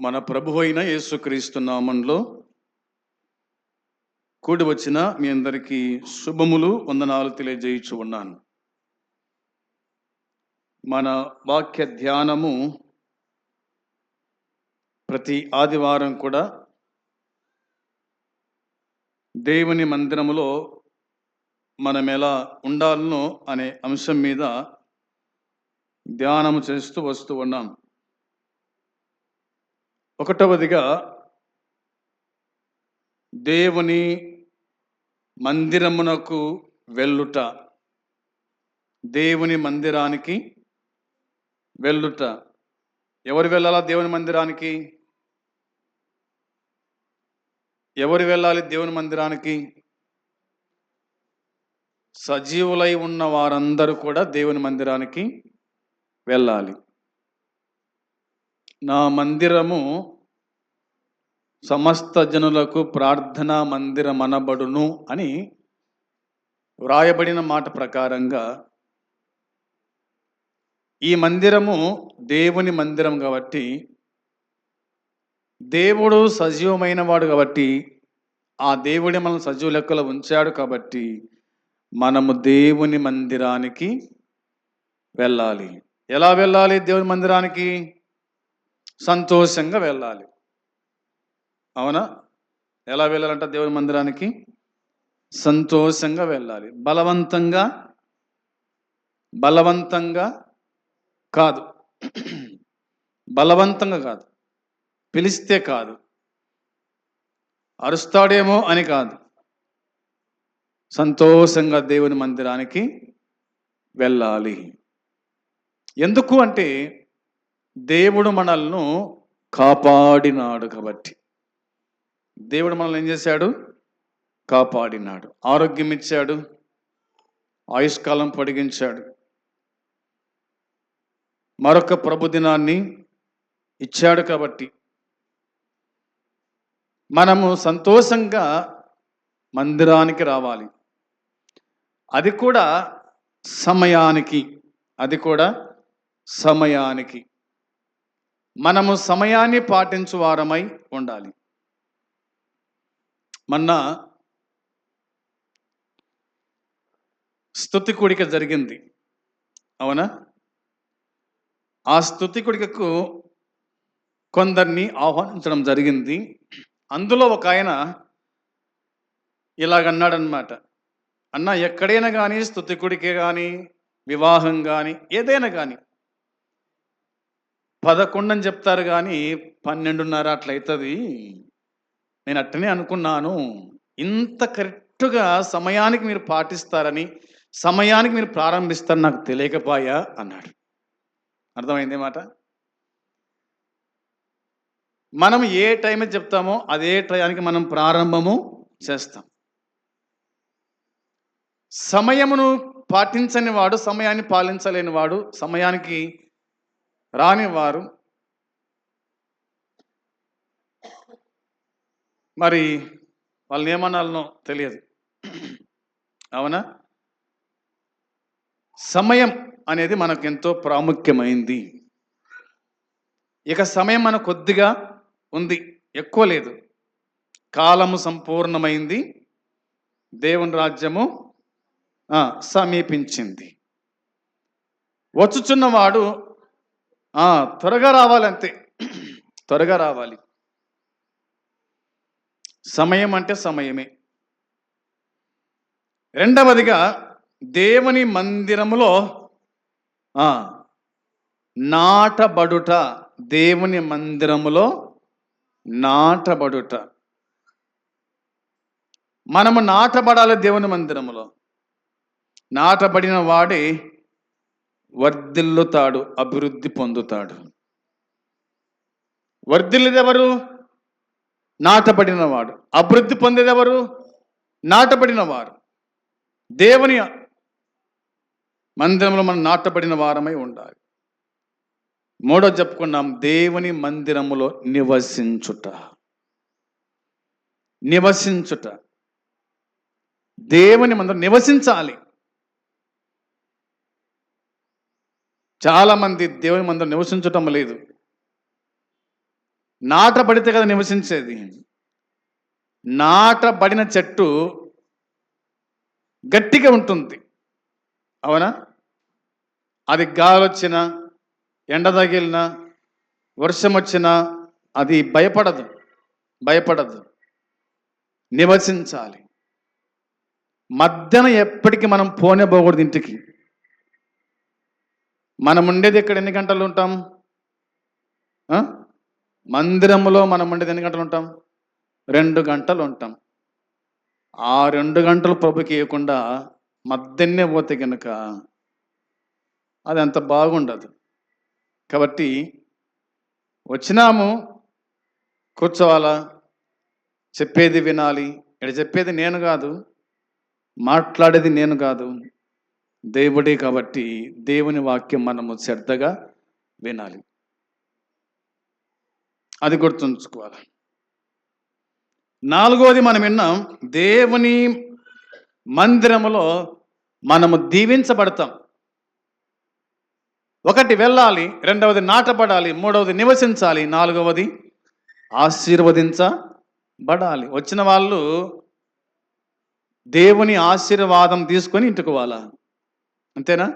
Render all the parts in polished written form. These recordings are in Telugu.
మన ప్రభు అయిన యేసుక్రీస్తు నామంలో కూడి వచ్చిన మీ అందరికీ శుభములు వందనాలు తెలియజేయచ్చు ఉన్నాను. మన వాక్య ధ్యానము ప్రతి ఆదివారం కూడా దేవుని మందిరములో మనం ఎలా ఉండాలనో అనే అంశం మీద ధ్యానము చేస్తూ వస్తూ ఉన్నాం. ఒకటవదిగా దేవుని మందిరమునకు వెళ్ళుట, దేవుని మందిరానికి వెళ్ళుట. ఎవరు వెళ్ళాలా దేవుని మందిరానికి? ఎవరు వెళ్ళాలి దేవుని మందిరానికి? సజీవులై ఉన్న వారందరూ కూడా దేవుని మందిరానికి వెళ్ళాలి. నా మందిరము సమస్త జనులకు ప్రార్థనా మందిరమనబడును అని వ్రాయబడిన మాట ప్రకారంగా ఈ మందిరము దేవుని మందిరం కాబట్టి, దేవుడు సజీవమైన వాడు కాబట్టి, ఆ దేవుడి మనల్ని సజీవ లెక్కలో ఉంచాడు కాబట్టి మనము దేవుని మందిరానికి వెళ్ళాలి. ఎలా వెళ్ళాలి దేవుని మందిరానికి? సంతోషంగా వెళ్ళాలి. అవునా? ఎలా వెళ్ళాలంట దేవుని మందిరానికి? సంతోషంగా వెళ్ళాలి. బలవంతంగా కాదు. బలవంతంగా కాదు, పిలిస్తే కాదు, అరుస్తాడేమో అని కాదు, సంతోషంగా దేవుని మందిరానికి వెళ్ళాలి. ఎందుకు అంటే దేవుడు మనల్ని కాపాడినాడు కాబట్టి. దేవుడు మనల్ని ఏం చేశాడు? కాపాడినాడు. ఆరోగ్యం ఇచ్చాడు, ఆయుష్కాలం పొడిగించాడు, మరొక ప్రభుదినాన్ని ఇచ్చాడు కాబట్టి మనము సంతోషంగా మందిరానికి రావాలి. అది కూడా సమయానికి. మనము సమయాన్ని పాటించు వారమై ఉండాలి. మొన్న స్తుతి కూడిక జరిగింది, అవునా? ఆ స్తుతి కూడికకు కొందరిని ఆహ్వానించడం జరిగింది. అందులో ఒక ఆయన ఇలాగన్నాడనమాట, అన్న ఎక్కడైనా కానీ స్తుతి కూడిక కానీ, వివాహం కానీ, ఏదైనా కానీ 11 అని చెప్తారు కానీ 12:30 అట్లయితుంది. నేను అట్టనే అనుకున్నాను. ఇంత కరెక్ట్గా సమయానికి మీరు పాటిస్తారని, సమయానికి మీరు ప్రారంభిస్తారని నాకు తెలియకపోయా అన్నాడు. అర్థమైంది మాట? మనం ఏ టైం చెప్తామో అదే టయానికి మనం ప్రారంభము చేస్తాం. సమయమును పాటించని వాడు, సమయాన్ని పాలించలేని వాడు, సమయానికి రాని వారు మరి వాళ్ళని ఏమనాలనో తెలియదు. అవునా? సమయం అనేది మనకు ఎంతో ప్రాముఖ్యమైంది. ఇక సమయం మనకు కొద్దిగా ఉంది, ఎక్కువ లేదు. కాలము సంపూర్ణమైంది, దేవుని రాజ్యము సమీపించింది. వచ్చుచున్నవాడు త్వరగా రావాలి, అంతే. త్వరగా రావాలి. సమయం అంటే సమయమే. రెండవదిగా దేవుని మందిరములో నాటబడుట. దేవుని మందిరములో నాటబడుట. మనము నాటబడాలి దేవుని మందిరములో. నాటబడిన వాడే వర్ధిల్లుతాడు, అభివృద్ధి పొందుతాడు. వర్ధిల్లేదెవరు? నాటబడిన వాడు. అభివృద్ధి పొందేదెవరు? నాటబడిన వారు. దేవుని మందిరంలో మనం నాటబడిన వారమై ఉండాలి. మూడో చెప్పుకున్నాం, దేవుని మందిరములో నివసించుట. దేవుని మందిరం నివసించాలి. చాలా మంది దేవుని మందిరం నివసించటం లేదు. నాటబడితే కదా నివసించేది. నాటబడిన చెట్టు గట్టిగా ఉంటుంది, అవునా? అది గాలి వచ్చినా, ఎండ తగిలినా, వర్షం వచ్చినా అది భయపడదు, నివసించాలి. మధ్యన ఎప్పటికీ మనం పోనేపోకూడదు ఇంటికి. మనం ఉండేది ఇక్కడ ఎన్ని గంటలు ఉంటాం? మందిరంలో మనం ఉండేది ఎన్ని గంటలు ఉంటాం? 2 గంటలు ఉంటాం. ఆ 2 గంటలు ప్రభుకి ఇవ్వకుండా మధ్యనే పోతే కనుక అది అంత బాగుండదు. కాబట్టి వచ్చినాము, కూర్చోవాలా, చెప్పేది వినాలి. ఇక్కడ చెప్పేది నేను కాదు, మాట్లాడేది నేను కాదు, దేవుడే. కాబట్టి దేవుని వాక్యం మనము శ్రద్ధగా వినాలి, అది గుర్తుంచుకోవాలి. 4వది మనం విన్నాం, దేవుని మందిరములో మనము దీవించబడతాం. 1 వెళ్ళాలి, 2వది నాటబడాలి, 3వది నివసించాలి, 4వది ఆశీర్వదించబడాలి. వచ్చిన వాళ్ళు దేవుని ఆశీర్వాదం తీసుకొని ఇంటికి పోవాలా, అంతేనా?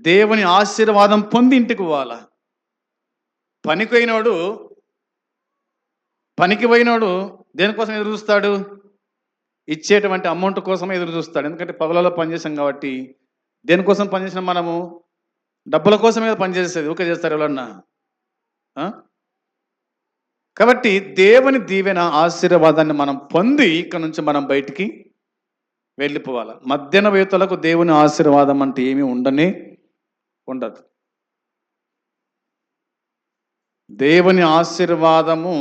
దేవుని ఆశీర్వాదం పొంది ఇంటికి పోవాలా. పనికి పోయినోడు దేనికోసం ఎదురు చూస్తాడు? ఇచ్చేటువంటి అమౌంట్ కోసమే ఎదురు చూస్తాడు. ఎందుకంటే పగలలో పనిచేసాం కాబట్టి. దేనికోసం పనిచేసినాం మనము? డబ్బుల కోసమే పనిచేసేది. ఊకే చేస్తారు ఎవరన్నా? కాబట్టి దేవుని దీవెన ఆశీర్వాదాన్ని మనం పొంది ఇక్కడ నుంచి మనం బయటికి వెళ్ళిపోవాలి. మధ్యాహ్న వేతలకు దేవుని ఆశీర్వాదం అంటే ఏమీ ఉండదు. దేవుని ఆశీర్వాదము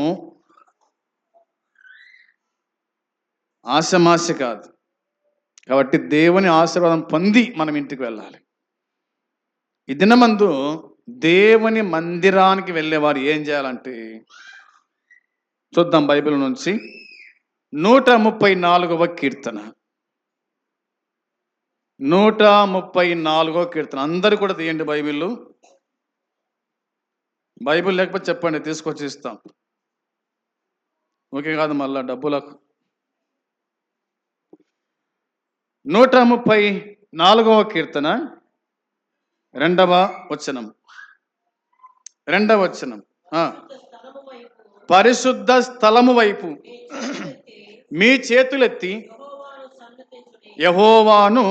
ఆశమాశ కాదు. కాబట్టి దేవుని ఆశీర్వాదం పొంది మనం ఇంటికి వెళ్ళాలి. ఈ దినమందు దేవుని మందిరానికి వెళ్ళేవారు ఏం చేయాలంటే, చూద్దాం బైబిల్ నుంచి 134వ కీర్తన. 134వ కీర్తన. అందరూ కూడా తీయండి బైబిల్ లేకపోతే చెప్పండి, తీసుకొచ్చి ఇస్తాం. ఓకే కాదు మళ్ళా డబ్బులకు. 134వ కీర్తన 2వ వచనం. పరిశుద్ధ స్థలము వైపు మీ చేతులెత్తి యెహోవాను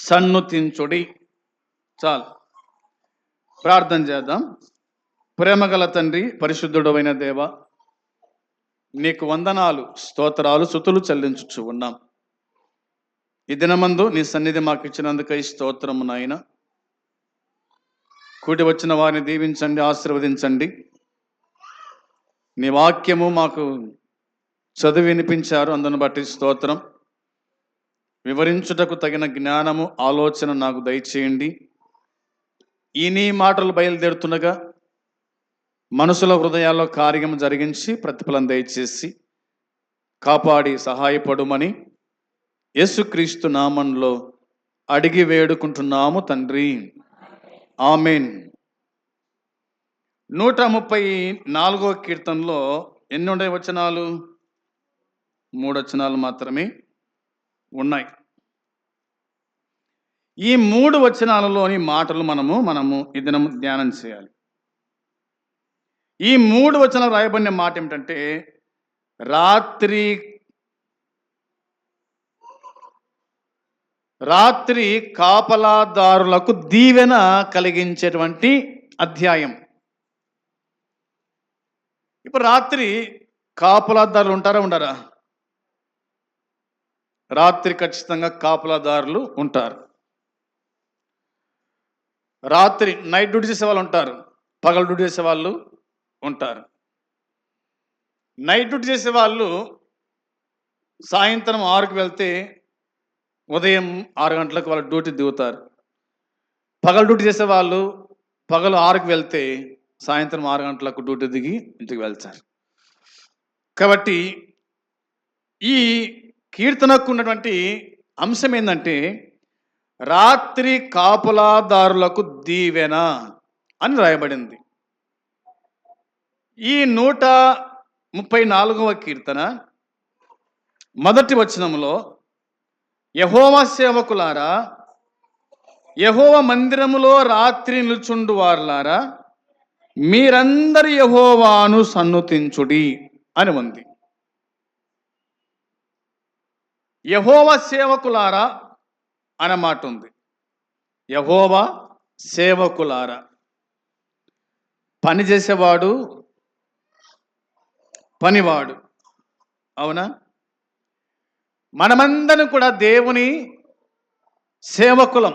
సన్నుతించుడి. చాలు, ప్రార్థన చేద్దాం. ప్రేమగల తండ్రి, పరిశుద్ధుడు అయిన దేవ, నీకు వందనాలు, స్తోత్రాలు, స్తుతులు చెల్లించుచు ఉన్నాం. ఈ దినమందు నీ సన్నిధి మాకు ఇచ్చినందుకై స్తోత్రము నాయన. కూడి వచ్చిన వారిని దీవించండి, ఆశీర్వదించండి. నీ వాక్యము మాకు చదివి వినిపించారు, అందును బట్టి స్తోత్రం. వివరించుటకు తగిన జ్ఞానము, ఆలోచన నాకు దయచేయండి. ఈ నీ మాటలు బయలుదేరుతుండగా మనుషుల హృదయాల్లో కార్యము జరిగించి ప్రతిఫలం దయచేసి కాపాడి సహాయపడుమని యేసుక్రీస్తు నామంలో అడిగి వేడుకుంటున్నాము తండ్రి, ఆమేన్. 134వ కీర్తనలో ఎన్ని ఉన్నాయి వచనాలు? 3 వచనాలు మాత్రమే ఉన్నాయి. ఈ 3 వచనాలలోని మాటలు మనము ఈ దినం ధ్యానం చేయాలి. ఈ 3 వచనాలు రాయబడిన మాట ఏమిటంటే, రాత్రి కాపలాదారులకు దీవెన కలిగించేటువంటి అధ్యాయం. ఇప్పుడు రాత్రి కాపలాదారులు ఉంటారా ఉండరా? రాత్రి ఖచ్చితంగా కాపలాదారులు ఉంటారు. రాత్రి నైట్ డ్యూటీ చేసే వాళ్ళు ఉంటారు, పగలు డ్యూటీ చేసే వాళ్ళు ఉంటారు. నైట్ డ్యూటీ చేసే వాళ్ళు సాయంత్రం 6కి వెళ్తే ఉదయం 6 గంటలకు వాళ్ళ డ్యూటీ దిగుతారు. పగలు డ్యూటీ చేసే వాళ్ళు పగలు 6కి వెళ్తే సాయంత్రం 6 గంటలకు డ్యూటీ దిగి ఇంటికి వెళ్తారు. కాబట్టి ఈ కీర్తనకు ఉన్నటువంటి అంశం ఏంటంటే, రాత్రి కాపులాదారులకు దీవెన అని రాయబడింది. ఈ 134వ కీర్తన మొదటి వచనంలో, యెహోవా సేవకులారా, యెహోవా మందిరములో రాత్రి నిలుచుండు వారులారా, మీరందరు యెహోవాను సన్నుతించుడి అని ఉంది. యెహోవా సేవకులారా అనే మాట ఉంది. యెహోవా సేవకులారా, పని చేసేవాడు, పనివాడు. అవునా? మనమందరం కూడా దేవుని సేవకులం.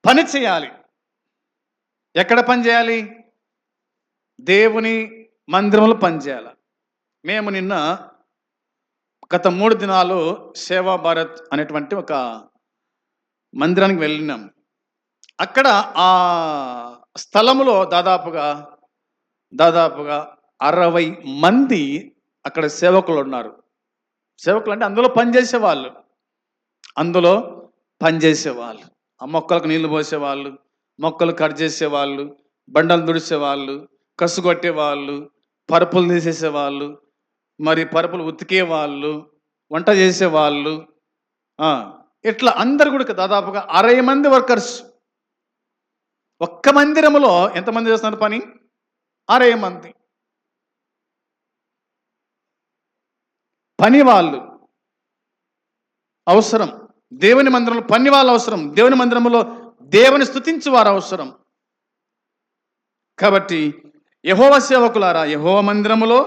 పని చేయాలి. ఎక్కడ పని చేయాలి? దేవుని మందిరంలో పని చేయాలి. మేము నిన్న గత 3 దినాలు సేవా భారత్ అనేటువంటి ఒక మందిరానికి వెళ్ళినాం. అక్కడ ఆ స్థలములో దాదాపుగా 60 మంది అక్కడ సేవకులు ఉన్నారు. సేవకులు అంటే అందులో పనిచేసేవాళ్ళు. ఆ మొక్కలకు నీళ్లు పోసేవాళ్ళు, మొక్కలు కట్ చేసేవాళ్ళు, బండలు దుడిసేవాళ్ళు, కసుగొట్టేవాళ్ళు, పరుపులు తీసేసేవాళ్ళు, మరి పరుపులు ఉతికేవాళ్ళు, వంట చేసేవాళ్ళు, ఇట్లా అందరు కూడా దాదాపుగా 60 మంది వర్కర్స్. ఒక్క మందిరములో ఎంతమంది చేస్తున్నారు పని? 60 మంది పని వాళ్ళు అవసరం. దేవుని మందిరంలో పని వాళ్ళు అవసరం. దేవుని మందిరంలో దేవుని స్తుతించు వారు అవసరం. కాబట్టి యెహోవా సేవకులారా, యెహోవా మందిరములో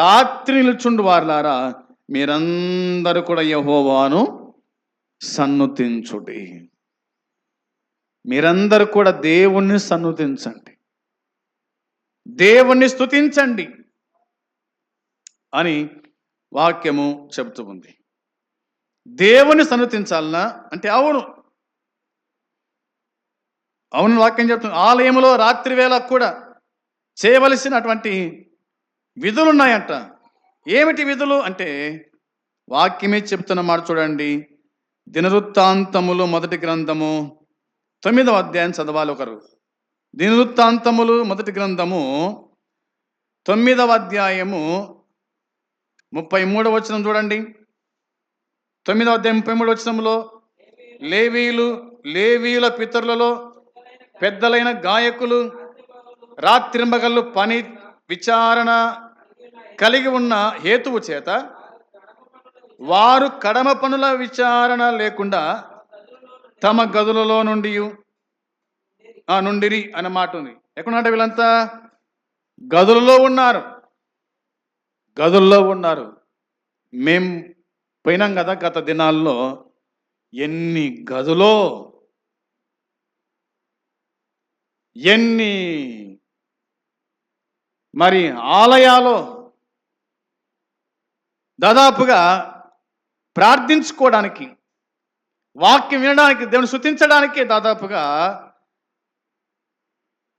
రాత్రి నిలుచుండు వారులారా, మీరందరూ కూడా యెహోవాను సన్నుతించుడి. మీరందరూ కూడా దేవుణ్ణి సన్నుతించండి, దేవుణ్ణి స్తుతించండి అని వాక్యము చెబుతూ ఉంది. దేవుని సన్నుతించాలనా అంటే అవును వాక్యం చెప్తుంది. ఆలయంలో రాత్రి వేళ కూడా చేయవలసినటువంటి విధులు ఉన్నాయంట. ఏమిటి విధులు అంటే వాక్యమే చెప్తున్న మాట చూడండి. దినవృత్తాంతములు మొదటి గ్రంథము 9వ అధ్యాయం చదవాలి ఒకరు. దినవృత్తాంతములు మొదటి గ్రంథము 9వ అధ్యాయము 33వ వచనం చూడండి. 9వ అధ్యాయం 33వ వచనంలో, లేవీయుల పితరులలో పెద్దలైన గాయకులు రాత్రింబగళ్ళు పని విచారణ కలిగి ఉన్న హేతువు చేత వారు కడమ పనుల విచారణ లేకుండా తమ గదులలో నుండిరి అనే మాట ఉంది. ఎక్కడంటే వీళ్ళంతా గదులలో ఉన్నారు. మేం పోయినాం కదా గత దినాల్లో. ఎన్ని గదులో, ఎన్ని మరి ఆలయాలో దాదాపుగా ప్రార్థించుకోవడానికి, వాక్యం వినడానికి, దేవుని స్తుతించడానికి దాదాపుగా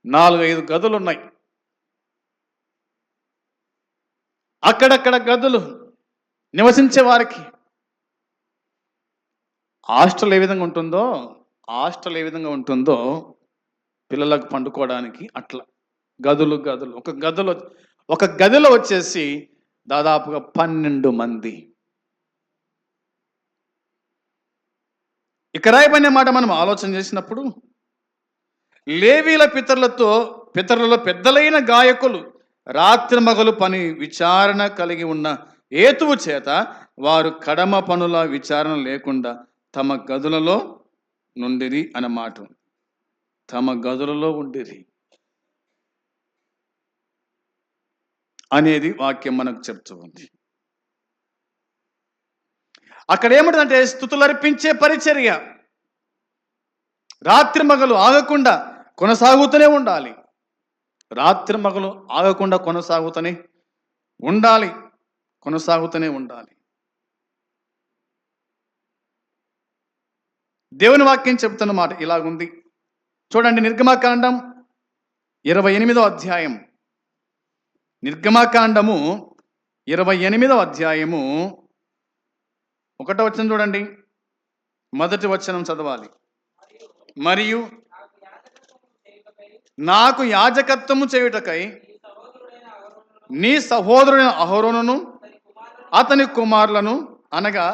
4-5 గదులు ఉన్నాయి. అక్కడక్కడ గదులు నివసించే వారికి హాస్టల్ ఏ విధంగా ఉంటుందో పిల్లలకు పండుకోవడానికి అట్లా గదులు. ఒక గదిలో వచ్చేసి దాదాపుగా 12 మంది. ఇక రాయబడిన మాట మనం ఆలోచన చేసినప్పుడు, లేవీల పితరులలో పెద్దలైన గాయకులు రాత్రి మగలు పని విచారణ కలిగి ఉన్న హేతువు చేత వారు కడమ పనుల విచారణ లేకుండా తమ గదులలో నుండిరి అన్నమాట. తమ గదులలో ఉండిరి అనేది వాక్యం మనకు చెప్తూ ఉంది. అక్కడ ఏమిటంటే స్తుతులర్పించే పరిచర్య రాత్రి మగలు ఆగకుండా కొనసాగుతూనే ఉండాలి. కొనసాగుతూనే ఉండాలి. దేవుని వాక్యం చెప్తున్న మాట ఇలాగుంది. చూడండి, నిర్గమకాండం 28వ అధ్యాయం. నిర్గమకాండము 28వ అధ్యాయము 1వ వచనం చూడండి. మొదటి వచనం చదవాలి. మరియు నాకు యాజకత్వము చేయుటకై నీ సహోదరుడైన అహరోనును అతని కుమారులను అనగా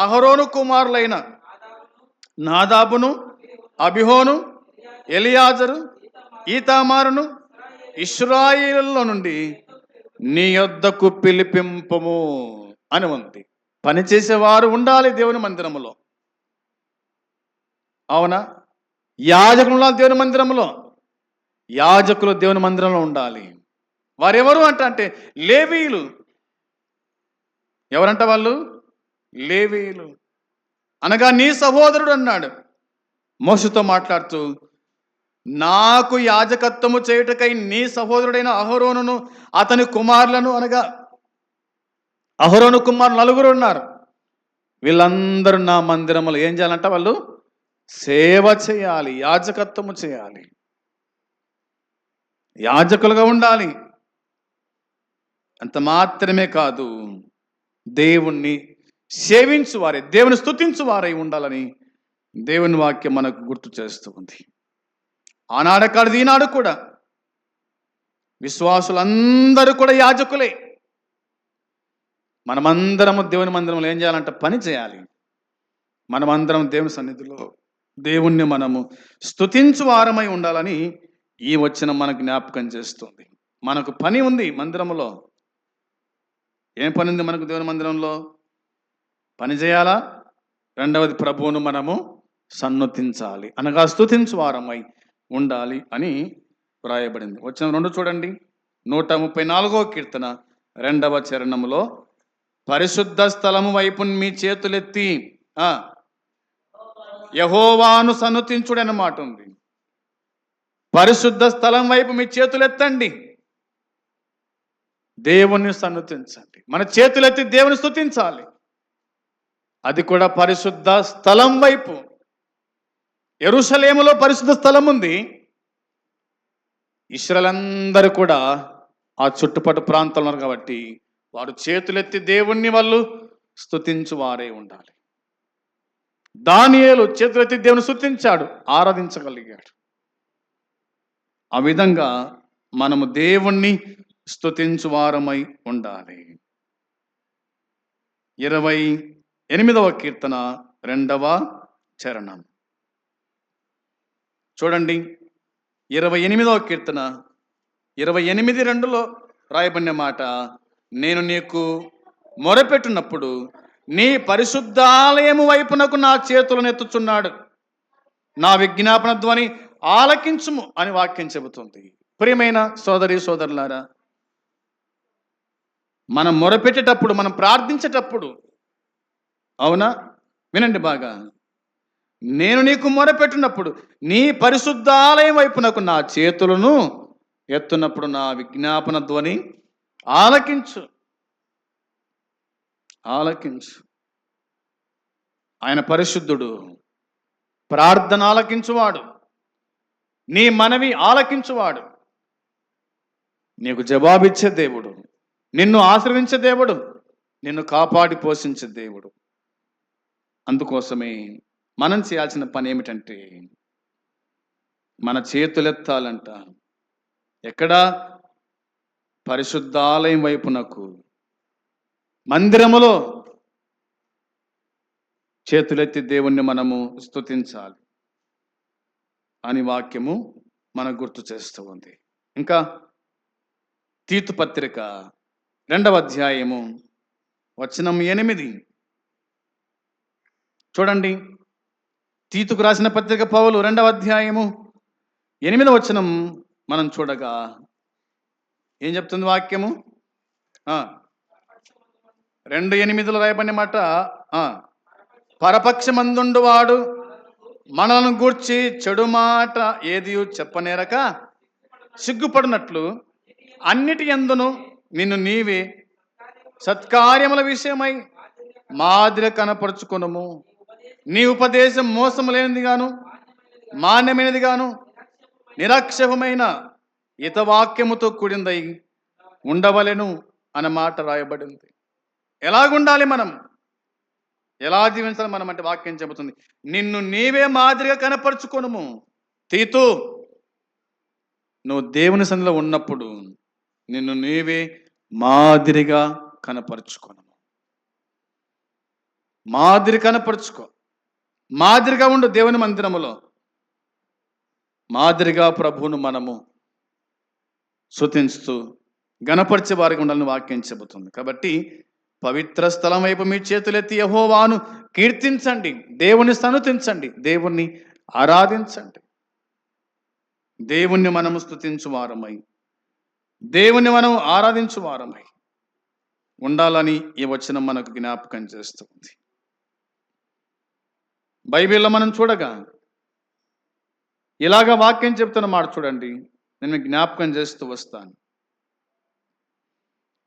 అహరోను కుమారులైన నాదాబును అబిహోను ఎలియాజరు ఈతామారును ఇశ్రాయేలులో నుండి నీ యొద్దకు పిలిపింపము అని ఉంది. పనిచేసేవారు ఉండాలి దేవుని మందిరములో. అవునా? యాజకులు ఉండాలి దేవుని మందిరంలో. యాజకులు దేవుని మందిరంలో ఉండాలి. వారెవరు అంటే లేవీయులు. ఎవరంట వాళ్ళు? లేవీయులు. అనగా నీ సహోదరుడు అన్నాడు మోషేతో మాట్లాడుతూ, నాకు యాజకత్వము చేయుటకై నీ సహోదరుడైన అహరోనును అతని కుమారులను, అనగా అహరోను కుమారులు 4 ఉన్నారు. వీళ్ళందరూ నా మందిరములో ఏం చేయాలంట? వాళ్ళు సేవ చేయాలి, యాజకత్వము చేయాలి, యాజకులుగా ఉండాలి. అంత మాత్రమే కాదు, దేవుణ్ణి సేవించు వారే, దేవుని స్తుతించు వారై ఉండాలని దేవుని వాక్యం మనకు గుర్తు చేస్తూ ఉంది. ఆనాడు కాదు, ఈనాడు కూడా విశ్వాసులందరూ కూడా యాజకులే. మనమందరము దేవుని మందిరంలో ఏం చేయాలంటే పని చేయాలి. మనమందరం దేవుని సన్నిధిలో దేవుణ్ణి మనము స్తుతించు వారమై ఉండాలని ఈ వచనం మనకు జ్ఞాపకం చేస్తుంది. మనకు పని ఉంది మందిరంలో. ఏం పని ఉంది మనకు దేవుని మందిరంలో? పని చేయాలా? రెండవది, ప్రభువును మనము సన్నుతించాలి, అనగా స్తుతించు వారమై ఉండాలి అని వ్రాయబడింది. వచనం 2 చూడండి. 134వ కీర్తన 2వ చరణములో, పరిశుద్ధ స్థలము వైపు మీ చేతులెత్తి యెహోవాను సన్నుతించుడు అన్న మాట ఉంది. పరిశుద్ధ స్థలం వైపు మీ చేతులెత్తండి, దేవుణ్ణి సన్నుతించండి. మన చేతులెత్తి దేవుని స్తుతించాలి. అది కూడా పరిశుద్ధ స్థలం వైపు. యెరూషలేములో పరిశుద్ధ స్థలం ఉంది. ఇశ్రాయేలందరూ కూడా ఆ చుట్టుపక్కల ప్రాంతంలో ఉన్నారు కాబట్టి వారు చేతులెత్తి దేవుణ్ణి వాళ్ళు స్తుతించు వారే ఉండాలి. దానియేలు చేతులెత్తి దేవుని స్తుతించాడు, ఆరాధించగలిగాడు. ఆ విధంగా మనము దేవుణ్ణి స్తుతించు వారమై ఉండాలి. 28వ కీర్తన 2వ చరణం చూడండి. 28వ కీర్తన 28:2లో రాయబడిన మాట, నేను నీకు మొరపెట్టినప్పుడు నీ పరిశుద్ధాలయము వైపునకు నా చేతులను ఎత్తుచున్నాడు, నా విజ్ఞాపన ధ్వని ఆలకించుము అని వాక్యం చెబుతుంది. ప్రియమైన సోదరి సోదరులారా, మనం మొరపెట్టేటప్పుడు, మనం ప్రార్థించేటప్పుడు, అవునా, వినండి బాగా, నేను నీకు మొరపెట్టినప్పుడు నీ పరిశుద్ధాలయం వైపునకు నా చేతులను ఎత్తున్నప్పుడు నా విజ్ఞాపన ధ్వని ఆలకించు. ఆయన పరిశుద్ధుడు, ప్రార్థన ఆలకించువాడు, నీ మనవి ఆలకించువాడు, నీకు జవాబిచ్చే దేవుడు, నిన్ను ఆశీర్వదించే దేవుడు, నిన్ను కాపాడి పోషించే దేవుడు. అందుకోసమే మనం చేయాల్సిన పని ఏమిటంటే, మన చేతులెత్తాలంట. ఎక్కడ? పరిశుద్ధాలయం వైపునకు, మందిరములో చేతులెత్తి దేవుణ్ణి మనము స్తుతించాలి అని వాక్యము మనకు గుర్తు చేస్తూ ఉంది. ఇంకా తీతు పత్రిక 2వ అధ్యాయము వచనం 8 చూడండి. తీతుకు రాసిన పత్రిక పౌలు 2వ అధ్యాయము 8వ వచనం మనం చూడగా ఏం చెప్తుంది వాక్యము? 2:8లో రాయబడిన మాట, పరపక్షమందుండు వాడు మనలను గూర్చి చెడు మాట ఏది చెప్పనేరక సిగ్గుపడినట్లు అన్నిటి యందును నిన్ను నీవే సత్కార్యముల విషయమై మాదిరి కనపరుచుకొనుము. నీ ఉపదేశం మోసము లేనిది గాను, మాన్యమైనది గాను, నిరక్షేపమైన హితవాక్యముతో కూడిందై ఉండవలెను అన్న మాట రాయబడింది. ఎలాగుండాలి మనం, ఎలా జీవించాలి మనం అంటే వాక్యం చెబుతుంది, నిన్ను నీవే మాదిరిగా కనపరుచుకొనుము. తీతు, నువ్వు దేవుని సన్నిధిలో ఉన్నప్పుడు నిన్ను నీవే మాదిరిగా కనపరుచుకోను. మాదిరి కనపరుచుకో, మాదిరిగా ఉండు దేవుని మందిరములో. మాదిరిగా ప్రభువును మనము స్తుతిస్తూ గణపరిచే వారికి ఉండాలని వాక్యం చెబుతుంది. కాబట్టి పవిత్ర స్థలం వైపు మీ చేతులెత్తి యెహోవాను కీర్తించండి, దేవుని స్తుతించండి, దేవుణ్ణి ఆరాధించండి. దేవుణ్ణి మనము స్తుతించు వారమై, దేవుణ్ణి మనం ఆరాధించు వారమై ఉండాలని ఈ వచనం మనకు జ్ఞాపకం చేస్తుంది. బైబిల్లో మనం చూడగా ఇలాగ వాక్యం చెప్తున్న మాట చూడండి, నేను జ్ఞాపకం చేస్తూ వస్తాను.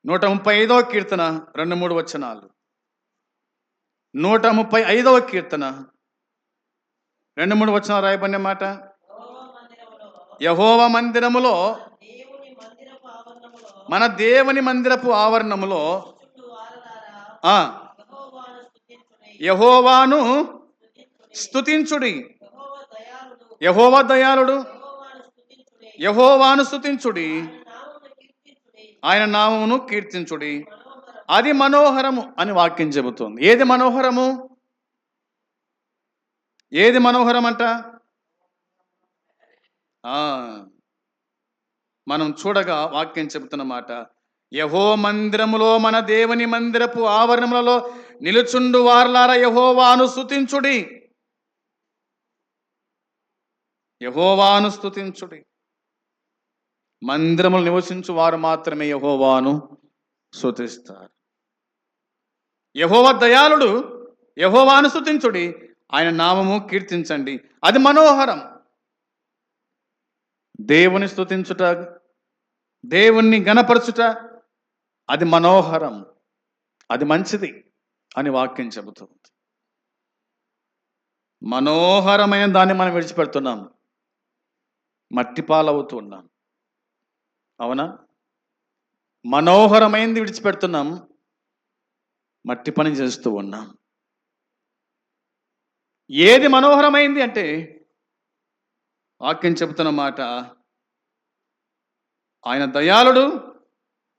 135వ కీర్తన 2-3 వచనాలు. 135వ కీర్తన 2-3 వచనాలు రాయబడిన మాట, యెహోవా మందిరములో, మన దేవుని మందిరపు ఆవరణములో యెహోవాను స్తుతించుడి. యెహోవా దయాళుడు, యెహోవాను స్తుతించుడి, ఆయన నామమును కీర్తించుడి, అది మనోహరము అని వాక్యం చెబుతోంది. ఏది మనోహరము? ఏది మనోహరం అంట? మనం చూడగా వాక్యం చెబుతున్న మాట, యెహో మందిరములో, మన దేవుని మందిరపు ఆవరణములలో నిలుచుండు వారలారా యెహోవాను స్తుతించుడి. యెహోవాను స్తుతించుడి. మందిరములు నివసించు వారు మాత్రమే యెహోవాను స్తుతిస్తారు. యెహోవా దయాళుడు, యెహోవాను స్తుతించుడి, ఆయన నామము కీర్తించండి, అది మనోహరం. దేవుని స్తుతించుట, దేవుణ్ణి గణపరచుట, అది మనోహరం, అది మంచిది అని వాక్యం చెబుతుంది. మనోహరమైన దాన్ని మనం విడిచిపెడుతున్నాం, మట్టి పాలవుతూ ఉన్నాం. అవునా? మనోహరమైనది విడిచిపెడుతున్నాం, మట్టి పని చేస్తూ ఉన్నాం. ఏది మనోహరమైంది అంటే వాక్యం చెబుతున్న మాట, ఆయన దయాళుడు,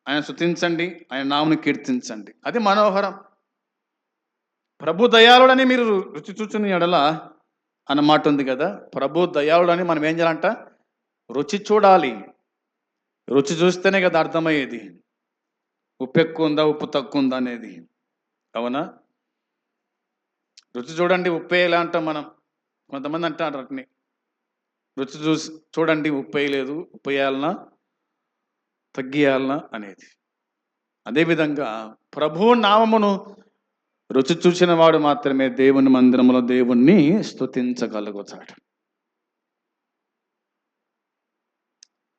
ఆయన స్తుతించండి, ఆయన నామమును కీర్తించండి, అది మనోహరం. ప్రభు దయాళుడని మీరు రుచి చూచుని ఎడల అన్నమాట ఉంది కదా. ప్రభు దయాళుడని మనం ఏం చేయాలంట? రుచి చూడాలి. రుచి చూస్తేనే కదా అర్థమయ్యేది, ఉప్పు ఎక్కువ ఉందా, ఉప్పు తక్కువ ఉందా అనేది. అవునా? రుచి చూడండి, ఉప్పు వేయాలి అంటాం మనం. కొంతమంది అంటారు అట్ని, రుచి చూసి చూడండి, ఉప్పు వేయలేదు, ఉప్పు వేయాలనా తగ్గియాలనా అనేది. అదేవిధంగా ప్రభు నామమును రుచి చూసిన వాడు మాత్రమే దేవుని మందిరములో దేవుణ్ణి స్తుతించగలుగుతాడు.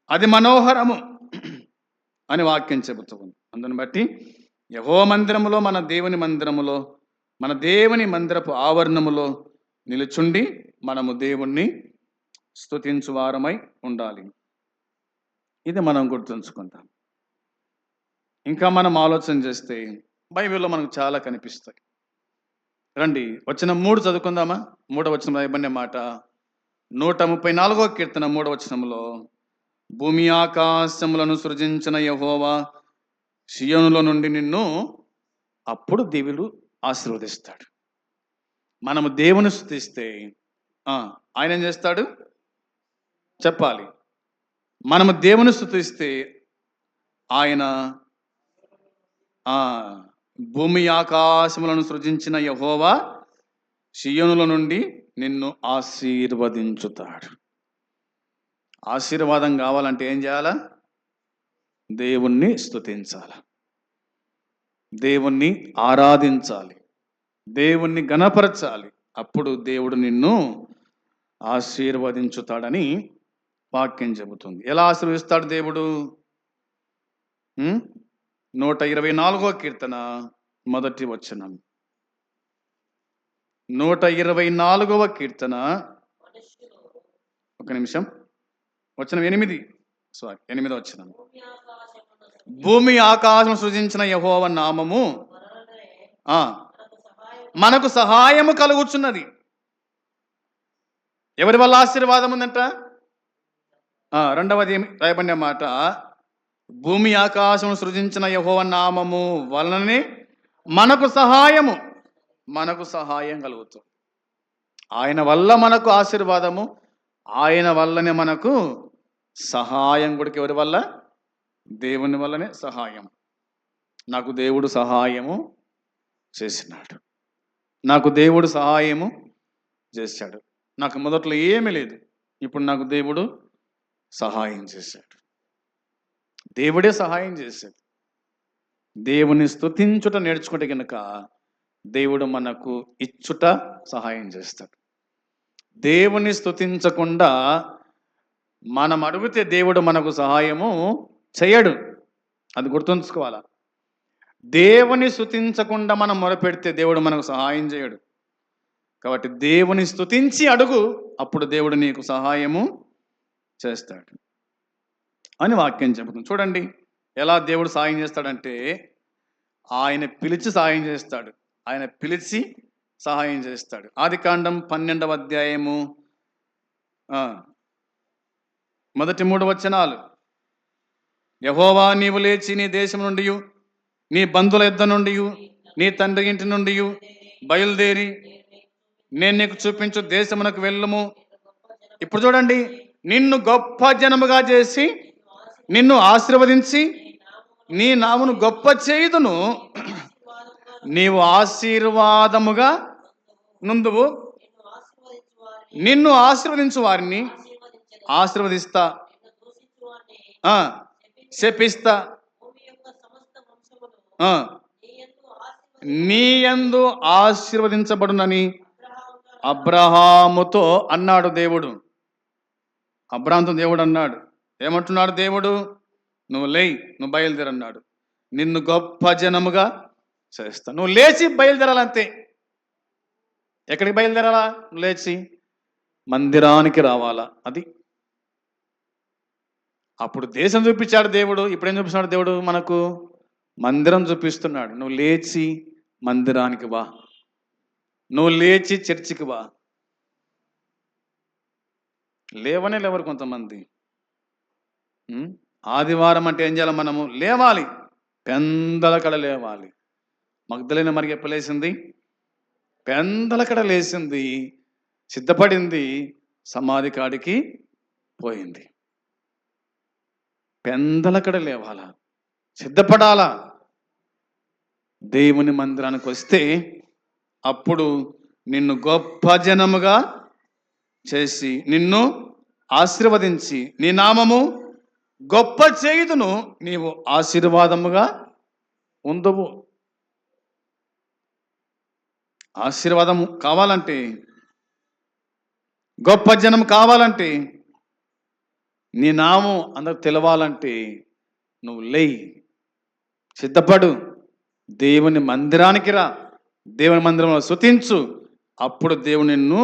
అది మనోహరము అని వాక్యం చెబుతుంది. అందుని బట్టి యెహోవా మందిరములో, మన దేవుని మందిరములో, మన దేవుని మందిరపు ఆవరణములో నిలుచుండి మనము దేవుణ్ణి స్తుతించు వారమై ఉండాలి. ఇది మనం గుర్తుంచుకుంటాం. ఇంకా మనం ఆలోచన చేస్తే బైబిల్లో మనకు చాలా కనిపిస్తాయి. రండి, వచనం 3 చదువుకుందామా? 3వ వచనం రాయబడిన మాట, 134వ కీర్తన 3వ వచనంలో, భూమి ఆకాశములను సృజించిన యెహోవా సియోనులో నుండి నిన్ను అప్పుడు దేవుడు ఆశీర్వదిస్తాడు. మనము దేవుని స్తుతిస్తే ఆయన ఏం చేస్తాడు చెప్పాలి. మనము దేవుని స్తుతిస్తే ఆయన భూమి ఆకాశములను సృజించిన యెహోవా సియోనుల నుండి నిన్ను ఆశీర్వదించుతాడు. ఆశీర్వాదం కావాలంటే ఏం చేయాలా? దేవుణ్ణి స్తుతించాలి, దేవుణ్ణి ఆరాధించాలి, దేవుణ్ణి గణపరచాలి. అప్పుడు దేవుడు నిన్ను ఆశీర్వదించుతాడని వాక్యం చెబుతుంది. ఎలా ఆశీర్వదిస్తాడు దేవుడు? 124వ కీర్తన 1వ వచనం. 124వ కీర్తన, ఒక నిమిషం, వచనం 8వ వచనం. భూమి ఆకాశం సృజించిన యెహోవా నామము మనకు సహాయము కలుగుచున్నది. ఎవరి వల్ల ఆశీర్వాదం ఉందంట? రెండవది రాయబడిన మాట, భూమి ఆకాశం సృజించిన యెహోవా నామము వలననే మనకు సహాయం కలుగుతుంది. ఆయన వల్ల మనకు ఆశీర్వాదము, ఆయన వల్లనే మనకు సహాయం కూడా. ఎవరి వల్ల? దేవుని వల్లనే సహాయం. నాకు దేవుడు సహాయము చేసినాడు, నాకు దేవుడు సహాయము చేశాడు. నాకు మొదట్లో ఏమీ లేదు, ఇప్పుడు నాకు దేవుడు సహాయం చేశాడు. దేవుడే సహాయం చేశాడు. దేవుని స్తుతించుట నేర్చుకుంటే కనుక దేవుడు మనకు ఇచ్చుట సహాయం చేస్తాడు. దేవుని స్తుతించకుండా మనం అడిగితే దేవుడు మనకు సహాయము చేయడు. అది గుర్తుంచుకోవాలా. దేవుని స్తుతించకుండా మనం మొరపెడితే దేవుడు మనకు సహాయం చేయడు. కాబట్టి దేవుని స్తుతించి అడుగు, అప్పుడు దేవుడు నీకు సహాయము చేస్తాడు అని వాక్యం చెబుతుంది. చూడండి ఎలా దేవుడు సహాయం చేస్తాడంటే, ఆయన పిలిచి సహాయం చేస్తాడు. ఆయన పిలిచి సహాయం చేస్తాడు. ఆదికాండం 12వ అధ్యాయము మొదటి 3 వచనాలు. యెహోవా నీవు లేచి నీ దేశం నుండి, నీ బంధువుల యొద్ద నుండి, నీ తండ్రి ఇంటి నుండి బయలుదేరి నేను నీకు చూపించు దేశమునకు వెళ్ళుము. ఇప్పుడు చూడండి, నిన్ను గొప్ప జనముగా చేసి నిన్ను ఆశీర్వదించి నీ నామును గొప్ప చేయుదును. నీవు ఆశీర్వాదముగా నుందువు. నిన్ను ఆశీర్వదించు వారిని ఆశీర్వదిస్తా, శపిస్తా. నీ యందు ఆశీర్వదించబడునని అబ్రహాముతో అన్నాడు దేవుడు. అబ్రహాముతో దేవుడు అన్నాడు. ఏమంటున్నాడు దేవుడు? నువ్వు లేయి, నువ్వు బయలుదేరన్నాడు. నిన్ను గొప్ప జనముగా చేస్తా. నువ్వు లేచి బయలుదేరాలంతే. ఎక్కడికి బయలుదేరాలా? నువ్వు లేచి మందిరానికి రావాలా. అది అప్పుడు దేశం చూపించాడు దేవుడు. ఇప్పుడేం చూపిస్తున్నాడు దేవుడు? మనకు మందిరం చూపిస్తున్నాడు. నువ్వు లేచి మందిరానికి వా, నువ్వు లేచి చర్చికి వా. లేవనే లేవరు కొంతమంది. ఆదివారం అంటే ఏం చేయాలి? మనము లేవాలి, పెందలకడ లేవాలి. మగ్దలేన మరి ఎప్పుడు లేచింది? పెందలకడ లేచింది, సిద్ధపడింది, సమాధి కాడికి పోయింది. పెందలకడ లేవాలా, సిద్ధపడాలా. దేవుని మందిరానికి వస్తే అప్పుడు నిన్ను గొప్ప జనముగా చేసి నిన్ను ఆశీర్వదించి నీ నామము గొప్ప చేయుదును. నీవు ఆశీర్వాదముగా ఉందువు. ఆశీర్వాదం కావాలంటే, గొప్ప జనం కావాలంటే, నీ నామం అందరికి తెలవాలంటే నువ్వు లేయి, సిద్ధపడు, దేవుని మందిరానికి రా, దేవుని మందిరంలో స్తుతించు. అప్పుడు దేవుడు నిన్ను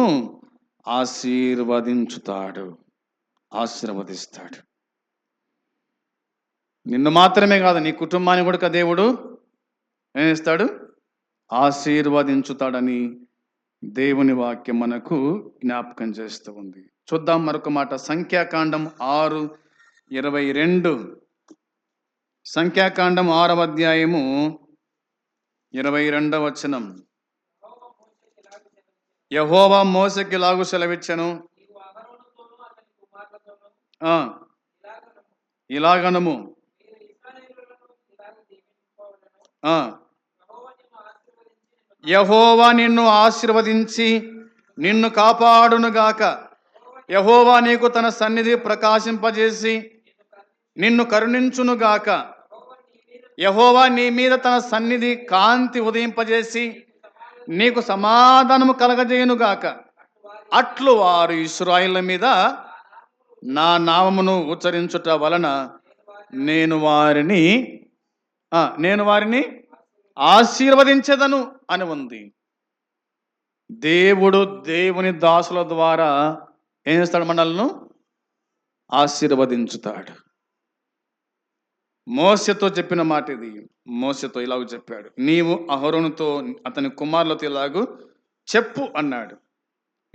ఆశీర్వదించుతాడు, ఆశీర్వదిస్తాడు. నిన్ను మాత్రమే కాదు, నీ కుటుంబాన్ని కూడా దేవుడు ఏం చేస్తాడు? ఆశీర్వదించుతాడని దేవుని వాక్యం మనకు జ్ఞాపకం చేస్తూ ఉంది. చూద్దాం మరొక మాట. సంఖ్యాకాండం 6:22. సంఖ్యాకాండం 6వ అధ్యాయము 22వ వచనం. యెహోవా మోషేకి ఇలాగు సెలవిచ్చెను, ఇలాగనము, యెహోవా నిన్ను ఆశీర్వదించి నిన్ను కాపాడునుగాక. యెహోవా నీకు తన సన్నిధి ప్రకాశింపజేసి నిన్ను కరుణించునుగాక. యెహోవా నీ మీద తన సన్నిధి కాంతి ఉదయింపజేసి నీకు సమాధానము కలగజేయునుగాక. అట్లు వారు ఇశ్రాయేలు మీద నా నామమును ఉచ్చరించుట వలన నేను వారిని ఆశీర్వదించెదను అని ఉంది. దేవుడు దేవుని దాసుల ద్వారా ఏం చేస్తాడు? మనల్ని ఆశీర్వదించుతాడు. మోషేతో చెప్పిన మాట ఇది. మోషేతో ఇలాగ చెప్పాడు, నీవు అహరోనుతో అతని కుమారులతో ఇలాగూ చెప్పు అన్నాడు.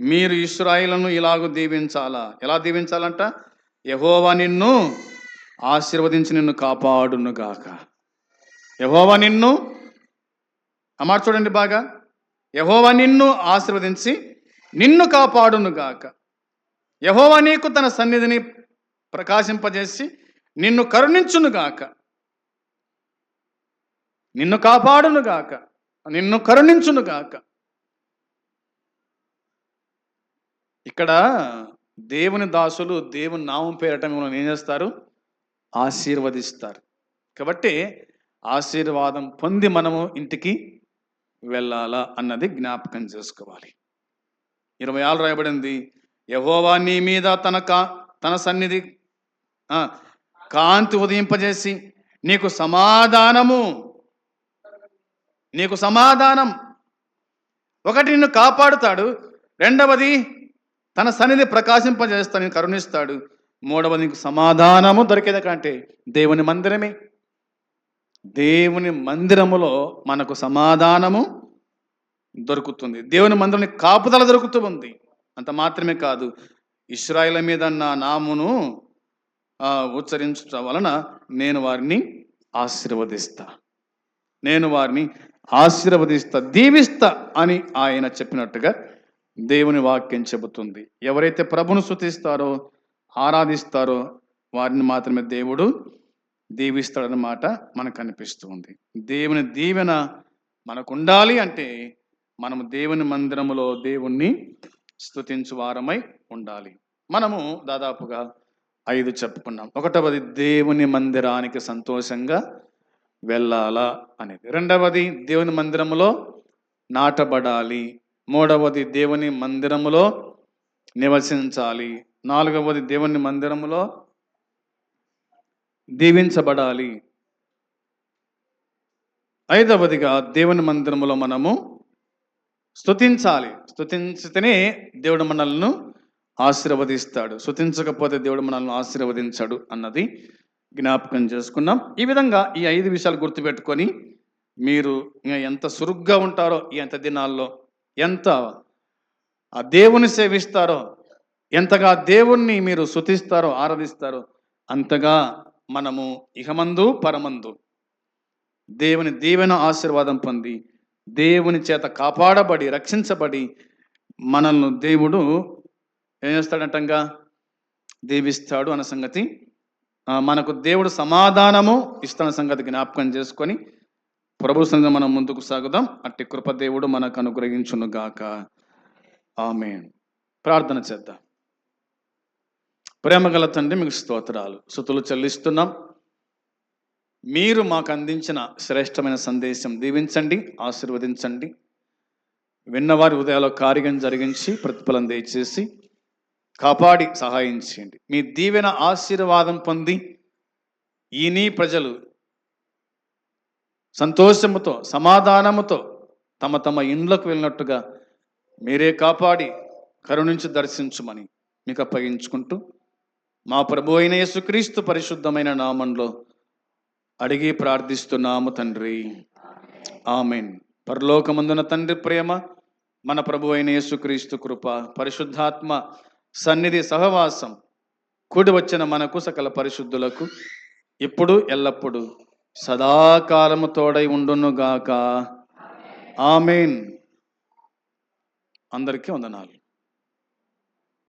మీరు ఇశ్రాయేలును ఇలాగ దీవించాలా. ఎలా దీవించాలంట? యెహోవా నిన్ను ఆశీర్వదించి నిన్ను కాపాడును గాక. యెహోవా నిన్ను, ఆ మాట చూడండి బాగా, యెహోవా నిన్ను ఆశీర్వదించి నిన్ను కాపాడును గాక. యెహోవా నీకు తన సన్నిధిని ప్రకాశింపజేసి నిన్ను కరుణించును గాక. నిన్ను కాపాడును గాక, నిన్ను కరుణించును గాక. ఇక్కడ దేవుని దాసులు దేవుని నామం పేరట మిమ్మల్ని ఏం చేస్తారు? ఆశీర్వదిస్తారు. కాబట్టి ఆశీర్వాదం పొంది మనము ఇంటికి వెళ్ళాలా అన్నది జ్ఞాపకం చేసుకోవాలి. 26 రాయబడింది, యెహోవా నీ మీద తన సన్నిధి కాంతి ఉదయింపజేసి నీకు సమాధానం. ఒకటి, నిన్ను కాపాడుతాడు. రెండవది, తన సన్నిధి ప్రకాశింపజేస్తాడు, కరుణిస్తాడు. మూడవది, నీకు సమాధానము దొరికేది కంటే దేవుని మందిరమే. దేవుని మందిరములో మనకు సమాధానము దొరుకుతుంది. దేవుని మందిరం కాపుదల దొరుకుతూ ఉంది. అంత మాత్రమే కాదు, ఇశ్రాయేలు మీద నా నామును ఉచ్చరించడం వలన నేను వారిని ఆశీర్వదిస్తా, దీవిస్తా అని ఆయన చెప్పినట్టుగా దేవుని వాక్యం చెబుతుంది. ఎవరైతే ప్రభును స్తుతిస్తారో, ఆరాధిస్తారో వారిని మాత్రమే దేవుడు దీవిస్తాడన్నమాట మనకు అనిపిస్తుంది. దేవుని దీవెన మనకు ఉండాలి అంటే మనము దేవుని మందిరములో దేవుణ్ణి స్తుతించు వారమై ఉండాలి. మనము దాదాపుగా 5 చెప్పుకున్నాం. ఒకటవది, దేవుని మందిరానికి సంతోషంగా వెళ్ళాలా అనేది. రెండవది, దేవుని మందిరములో నాటబడాలి. మూడవది, దేవుని మందిరములో నివసించాలి. నాలుగవది, దేవుని మందిరములో దీవించబడాలి. ఐదవదిగా, దేవుని మందిరములో మనము స్తుతించాలి. స్తుతించితేనే దేవుడు మనల్ని ఆశీర్వదిస్తాడు. స్తుతించకపోతే దేవుడు మనల్ని ఆశీర్వదించాడు అన్నది జ్ఞాపకం చేసుకున్నాం. ఈ విధంగా ఈ 5 విషయాలు గుర్తుపెట్టుకొని మీరు ఎంత సురుగ్గా ఉంటారో, ఎంత దినాల్లో ఎంత ఆ దేవుని సేవిస్తారో, ఎంతగా దేవుణ్ణి మీరు స్తుతిస్తారో, ఆరాధిస్తారో, అంతగా మనము ఇహమందు పరమందు దేవుని దీవెన ఆశీర్వాదం పొంది దేవుని చేత కాపాడబడి రక్షించబడి మనల్ని దేవుడు ఏం చేస్తాడంటంగా? దీవిస్తాడు అన్న సంగతి, మనకు దేవుడు సమాధానము ఇస్తున్న సంగతి జ్ఞాపకం చేసుకొని ప్రభు సంగ మనం ముందుకు సాగుదాం. అట్టి కృప దేవుడు మనకు అనుగ్రహించును గాక. ఆమేన్. ప్రార్థన చేద్దాం. ప్రేమగల తండ్రి, మీకు స్తోత్రాలు, స్తుతులు చెల్లిస్తున్నాం. మీరు మాకు అందించిన శ్రేష్టమైన సందేశం దీవించండి, ఆశీర్వదించండి. విన్నవారి హృదయాల్లో కార్యం జరిగించి ప్రతిఫలం దయచేసి కాపాడి సహాయం చేయండి. మీ దీవెన ఆశీర్వాదం పొంది ఈ నీ ప్రజలు సంతోషముతో సమాధానముతో తమ తమ ఇండ్లకు వెళ్ళినట్టుగా మీరే కాపాడి కరుణించి దర్శించుమని మీకు అప్పగించుకుంటూ మా ప్రభు అయిన యేసుక్రీస్తు పరిశుద్ధమైన నామంలో అడిగి ప్రార్థిస్తున్నాము తండ్రి. ఆమేన్. పరలోకమందున తండ్రి ప్రేమ, మన ప్రభు అయిన యేసుక్రీస్తు కృప, పరిశుద్ధాత్మ సన్నిధి సహవాసం కూడి వచ్చిన మనకు సకల పరిశుద్ధులకు ఇప్పుడు ఎల్లప్పుడు సదాకాలము తోడై ఉండునుగాక. ఆమేన్. అందరికీ వందనాలు.